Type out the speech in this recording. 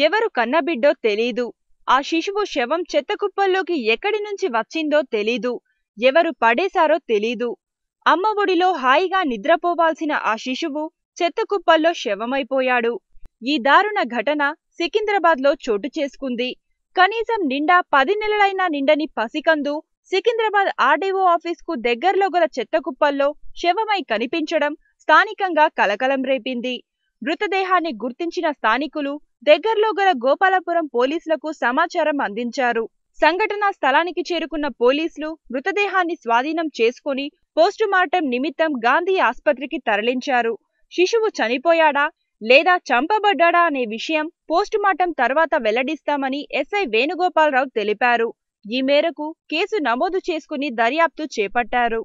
ఎవరు కన్నబిడ్డో తెలీదు. ఆ శిశువు శవం చెత్తకుప్పల్లోకి ఎక్కడి నుంచి వచ్చిందో తెలీదు. ఎవరు పడేశారో తెలీదు. అమ్మ ఒడిలో హాయిగా నిద్రపోవాల్సిన ఆ శిశువు చెత్తకుప్పల్లో శవమైపోయాడు. ఈ దారుణ ఘటన సికింద్రాబాద్లో చోటు చేసుకుంది. కనీసం నిండా 10 నెలలైనా నిండని పసికందు సికింద్రాబాద్ ఆర్డీఓ ఆఫీస్కు దగ్గరలో గల చెత్తకుప్పల్లో శవమై కనిపించడం స్థానికంగా కలకలం రేపింది. మృతదేహాన్ని గుర్తించిన స్థానికులు దగ్గరలో గల గోపాలపురం పోలీసులకు సమాచారం అందించారు. సంఘటనా స్థలానికి చేరుకున్న పోలీసులు మృతదేహాన్ని స్వాధీనం చేసుకుని పోస్టుమార్టం నిమిత్తం గాంధీ ఆస్పత్రికి తరలించారు. శిశువు చనిపోయాడా లేదా చంపబడ్డాడా అనే విషయం పోస్టుమార్టం తర్వాత వెల్లడిస్తామని ఎస్ఐ వేణుగోపాలరావు తెలిపారు. ఈ మేరకు కేసు నమోదు చేసుకుని దర్యాప్తు చేపట్టారు.